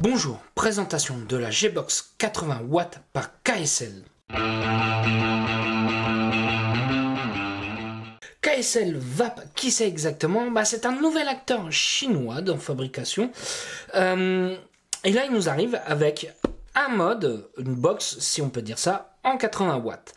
Bonjour, présentation de la G-Box 80 watts par KSL. KSL VAP, qui c'est exactement? C'est un nouvel acteur chinois dans fabrication. Et là, il nous arrive avec un mode, une box, si on peut dire ça, en 80 watts.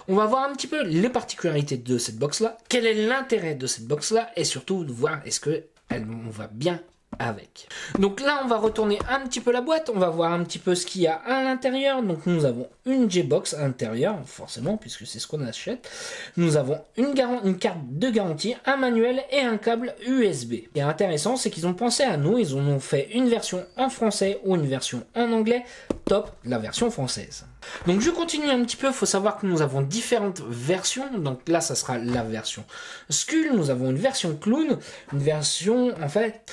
On va voir un petit peu les particularités de cette box-là, quel est l'intérêt de cette box-là, et surtout de voir est-ce qu'on va bien avec. Donc là, on va retourner un petit peu la boîte, on va voir un petit peu ce qu'il y a à l'intérieur. Donc nous avons une G-Box à l'intérieur, forcément, puisque c'est ce qu'on achète. Nous avons une carte de garantie, un manuel et un câble USB. Ce qui est intéressant, c'est qu'ils ont pensé à nous, ils ont fait une version en français ou une version en anglais. Top, la version française. Donc je continue un petit peu, il faut savoir que nous avons différentes versions. Donc là, ça sera la version Skull, nous avons une version Clown, une version, en fait,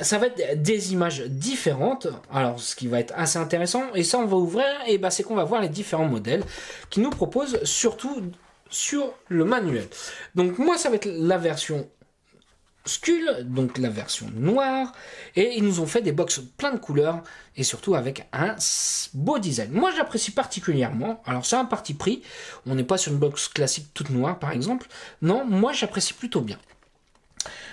ça va être des images différentes, alors ce qui va être assez intéressant, et ça on va ouvrir, et c'est qu'on va voir les différents modèles qui nous proposent, surtout sur le manuel. Donc moi ça va être la version Skull, donc la version noire, et ils nous ont fait des box plein de couleurs, et surtout avec un beau design. Moi j'apprécie particulièrement, alors c'est un parti pris, on n'est pas sur une box classique toute noire par exemple, non, moi j'apprécie plutôt bien.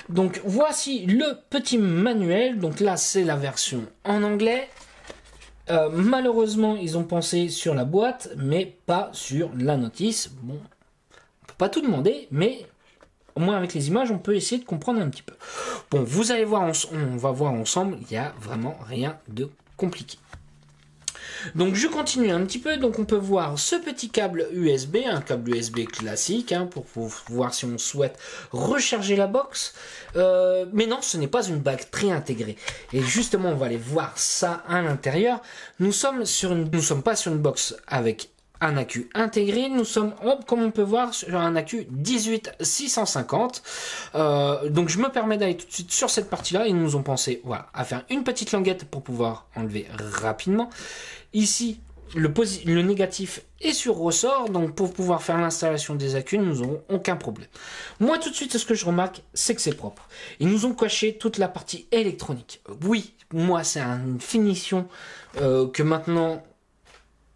Donc voici le petit manuel, donc là c'est la version en anglais. Malheureusement ils ont pensé sur la boîte mais pas sur la notice. Bon, on peut pas tout demander, mais au moins avec les images on peut essayer de comprendre un petit peu. Bon, vous allez voir, on va voir ensemble, il n'y a vraiment rien de compliqué. Donc je continue un petit peu, donc on peut voir ce petit câble USB, un câble USB classique, pour voir si on souhaite recharger la box. Mais non, ce n'est pas une batterie intégrée. Et justement, on va aller voir ça à l'intérieur. Nous sommes pas sur une box avec un accu intégré, nous sommes, comme on peut voir, sur un accu 18650. Donc je me permets d'aller tout de suite sur cette partie-là. Ils nous ont pensé, voilà, à faire une petite languette pour pouvoir enlever rapidement. Ici, le négatif est sur ressort, donc pour pouvoir faire l'installation des accus, nous n'aurons aucun problème. Moi, tout de suite, ce que je remarque, c'est que c'est propre. Ils nous ont caché toute la partie électronique. Oui, moi, c'est une finition que maintenant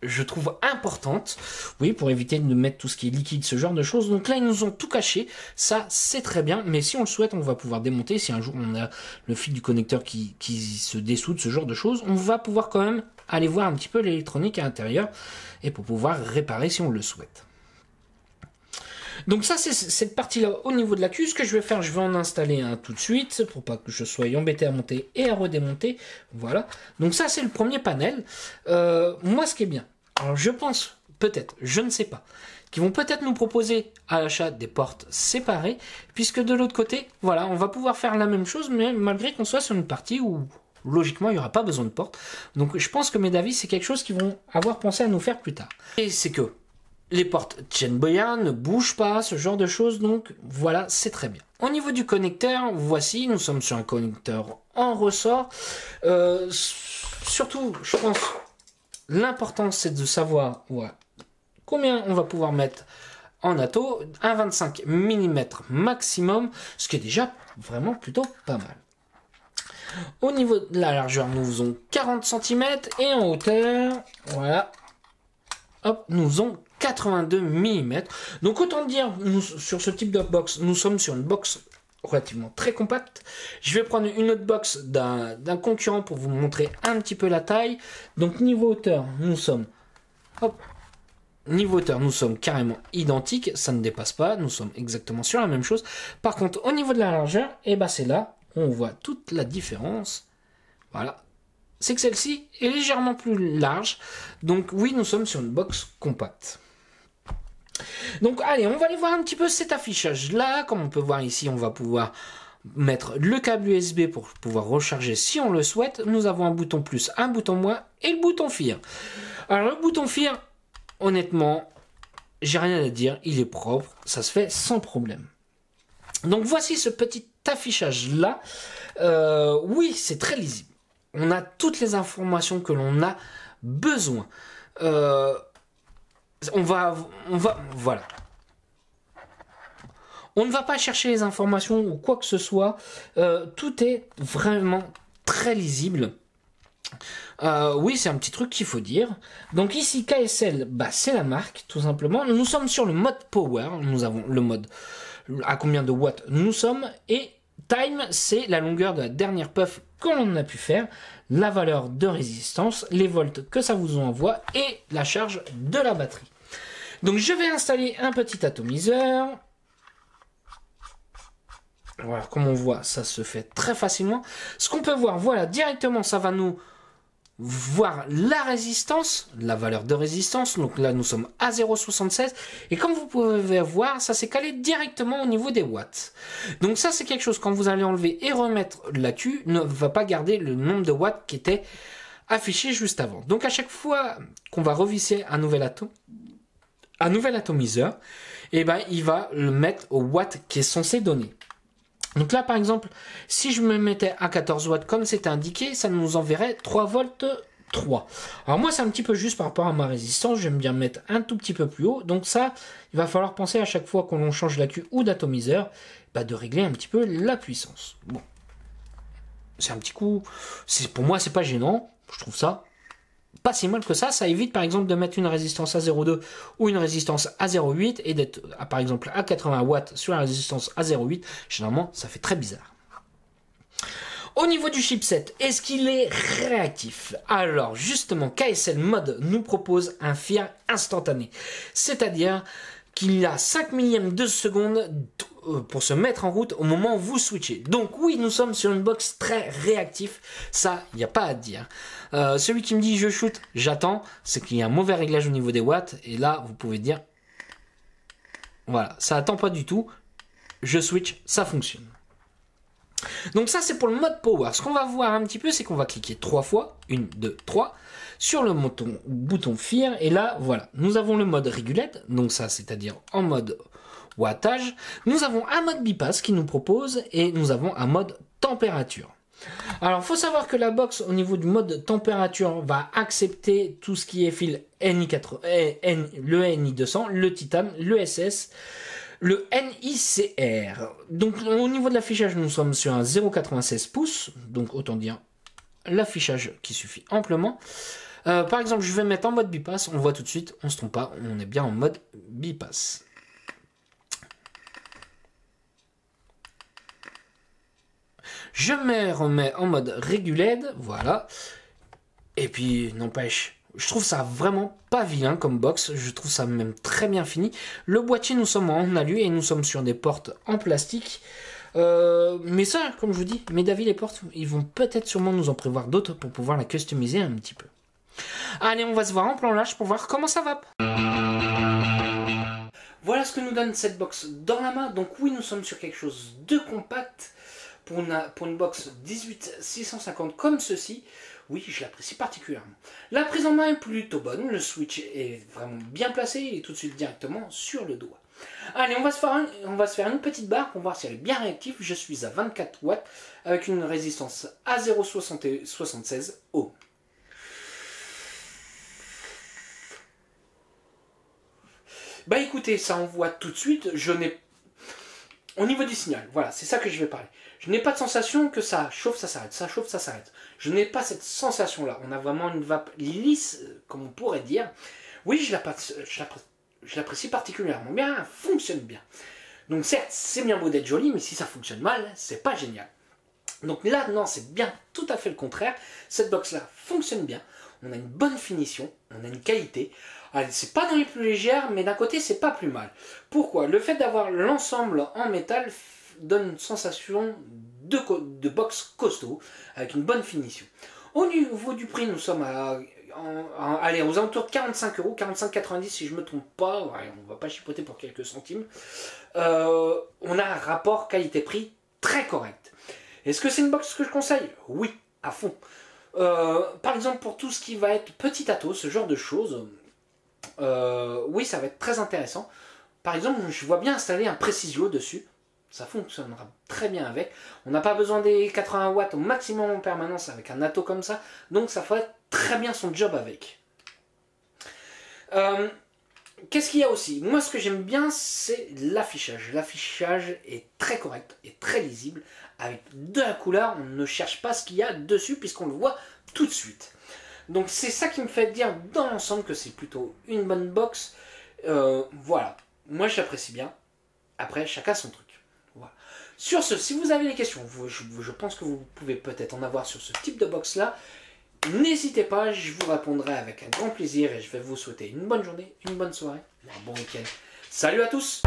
je trouve importante, oui, pour éviter de mettre tout ce qui est liquide, ce genre de choses. Donc là, ils nous ont tout caché, ça c'est très bien, mais si on le souhaite, on va pouvoir démonter. Si un jour on a le fil du connecteur qui se dessoude, ce genre de choses, on va pouvoir quand même aller voir un petit peu l'électronique à l'intérieur, et pour pouvoir réparer si on le souhaite. Donc ça, c'est cette partie-là au niveau de l'accu. Ce que je vais faire, je vais en installer un tout de suite, pour pas que je sois embêté à monter et à redémonter. Voilà. Donc ça, c'est le premier panel. Moi, ce qui est bien, alors je pense, peut-être, je ne sais pas, qu'ils vont peut-être nous proposer à l'achat des portes séparées, puisque de l'autre côté, voilà, on va pouvoir faire la même chose, mais malgré qu'on soit sur une partie où logiquement il n'y aura pas besoin de porte. Donc je pense que mes avis, c'est quelque chose qu'ils vont avoir pensé à nous faire plus tard. Et c'est que les portes tiennent bien, ne bougent pas, ce genre de choses, donc voilà, c'est très bien. Au niveau du connecteur, voici, nous sommes sur un connecteur en ressort. Surtout, je pense, l'important c'est de savoir combien on va pouvoir mettre en atto, un 25 mm maximum, ce qui est déjà vraiment plutôt pas mal. Au niveau de la largeur, nous faisons 40 cm et en hauteur, voilà, hop, nous faisons 82 mm. Donc autant dire, sur ce type de box, nous sommes sur une box relativement très compacte. Je vais prendre une autre box d'un concurrent pour vous montrer un petit peu la taille. Donc niveau hauteur, nous sommes, niveau hauteur, nous sommes carrément identiques, ça ne dépasse pas, nous sommes exactement sur la même chose. Par contre, au niveau de la largeur, c'est là, on voit toute la différence. Voilà. C'est que celle-ci est légèrement plus large. Donc oui, nous sommes sur une box compacte. Donc allez, on va aller voir un petit peu cet affichage là. Comme on peut voir ici, on va pouvoir mettre le câble USB pour pouvoir recharger si on le souhaite. Nous avons un bouton plus, un bouton moins et le bouton FIR. Alors le bouton FIR, honnêtement, j'ai rien à dire, il est propre, ça se fait sans problème. Donc voici ce petit affichage là. Oui, c'est très lisible. On a toutes les informations que l'on a besoin. Voilà. On ne va pas chercher les informations ou quoi que ce soit. Tout est vraiment très lisible. Oui, c'est un petit truc qu'il faut dire. Donc ici, KSL, bah, c'est la marque, tout simplement. Nous sommes sur le mode Power. Nous avons le mode à combien de watts nous sommes. Et Time, c'est la longueur de la dernière puff que l'on a pu faire, la valeur de résistance, les volts que ça vous envoie et la charge de la batterie. Donc je vais installer un petit atomiseur. Voilà, comme on voit, ça se fait très facilement. Ce qu'on peut voir, voilà, directement, ça va nous voir la résistance, la valeur de résistance. Donc là, nous sommes à 0,76. Et comme vous pouvez voir, ça s'est calé directement au niveau des watts. Donc ça, c'est quelque chose, quand vous allez enlever et remettre l'accu, ne va pas garder le nombre de watts qui était affiché juste avant. Donc à chaque fois qu'on va revisser un nouvel atomiseur, et ben, il va le mettre au watt qui est censé donner. Donc là, par exemple, si je me mettais à 14 watts comme c'était indiqué, ça nous enverrait 3 volts 3. Alors moi, c'est un petit peu juste par rapport à ma résistance. J'aime bien mettre un tout petit peu plus haut. Donc ça, il va falloir penser à chaque fois qu'on change l'accu ou d'atomiseur, bah, de régler un petit peu la puissance. Bon, c'est un petit coup. Pour moi, c'est pas gênant. Je trouve ça pas si mal que ça. Ça évite par exemple de mettre une résistance à 0,2 ou une résistance à 0,8 et d'être par exemple à 80 watts sur la résistance à 0,8. Généralement, ça fait très bizarre. Au niveau du chipset, est-ce qu'il est réactif? Alors justement, KSL Mode nous propose un FIR instantané. C'est-à-dire qu'il y a 5 millièmes de seconde pour se mettre en route au moment où vous switchez. Donc oui, nous sommes sur une box très réactif, ça, il n'y a pas à dire. Celui qui me dit je shoot, j'attends, c'est qu'il y a un mauvais réglage au niveau des watts, et là, vous pouvez dire, voilà, ça attend pas du tout, je switch, ça fonctionne. Donc ça, c'est pour le mode Power. Ce qu'on va voir un petit peu, c'est qu'on va cliquer 3 fois, 1, 2, 3, sur le bouton FIR, et là, voilà, nous avons le mode Regulate, donc ça, c'est-à-dire en mode wattage. Nous avons un mode bypass qui nous propose, et nous avons un mode température. Alors, il faut savoir que la box, au niveau du mode température, va accepter tout ce qui est fil le NI200, le titane, le SS, le NICR. Donc, au niveau de l'affichage, nous sommes sur un 0,96 pouces, donc autant dire l'affichage qui suffit amplement. Par exemple, je vais mettre en mode bypass, on voit tout de suite, on ne se trompe pas, on est bien en mode bypass. Je me remets en mode Regulate, voilà. Et puis, n'empêche, je trouve ça vraiment pas vilain comme box. Je trouve ça même très bien fini. Le boîtier, nous sommes en alu et nous sommes sur des portes en plastique. Mais ça, comme je vous dis, mes d'avis, les portes, ils vont peut-être sûrement nous en prévoir d'autres pour pouvoir la customiser un petit peu. Allez, on va se voir en plan large pour voir comment ça va. Voilà ce que nous donne cette box dans la main. Donc oui, nous sommes sur quelque chose de compact. Pour une box 18650 comme ceci, oui, je l'apprécie particulièrement. La prise en main est plutôt bonne, le switch est vraiment bien placé et tout de suite directement sur le doigt. Allez, on va se faire une petite barre pour voir si elle est bien réactive. Je suis à 24 watts avec une résistance à 0,76 ohms. Bah écoutez, ça envoie tout de suite, au niveau du signal, voilà, c'est ça que je vais parler. Je n'ai pas de sensation que ça chauffe, ça s'arrête, ça chauffe, ça s'arrête. Je n'ai pas cette sensation-là. On a vraiment une vape lisse, comme on pourrait dire. Oui, je l'apprécie particulièrement bien, elle fonctionne bien. Donc certes, c'est bien beau d'être joli, mais si ça fonctionne mal, c'est pas génial. Donc là, non, c'est bien tout à fait le contraire. Cette box-là fonctionne bien. On a une bonne finition, on a une qualité. C'est pas dans les plus légères, mais d'un côté, c'est pas plus mal. Pourquoi? Le fait d'avoir l'ensemble en métal donne une sensation de box costaud, avec une bonne finition. Au niveau du prix, nous sommes allez, aux alentours de 45 €, 45,90 si je ne me trompe pas. Ouais, on ne va pas chipoter pour quelques centimes. On a un rapport qualité-prix très correct. Est-ce que c'est une box que je conseille? Oui, à fond. Par exemple, pour tout ce qui va être petit atos, ce genre de choses, oui, ça va être très intéressant. Par exemple, je vois bien installer un Precisio dessus. Ça fonctionnera très bien avec. On n'a pas besoin des 80 watts au maximum en permanence avec un ato comme ça. Donc ça ferait très bien son job avec. Qu'est-ce qu'il y a aussi? Moi, ce que j'aime bien, c'est l'affichage. L'affichage est très correct et très lisible. Avec de la couleur, on ne cherche pas ce qu'il y a dessus puisqu'on le voit tout de suite. Donc c'est ça qui me fait dire dans l'ensemble que c'est plutôt une bonne box. Voilà, moi j'apprécie bien. Après, chacun son truc. Voilà. Sur ce, si vous avez des questions, je pense que vous pouvez peut-être en avoir sur ce type de box là. N'hésitez pas, je vous répondrai avec un grand plaisir et je vais vous souhaiter une bonne journée, une bonne soirée, un bon week-end. Salut à tous!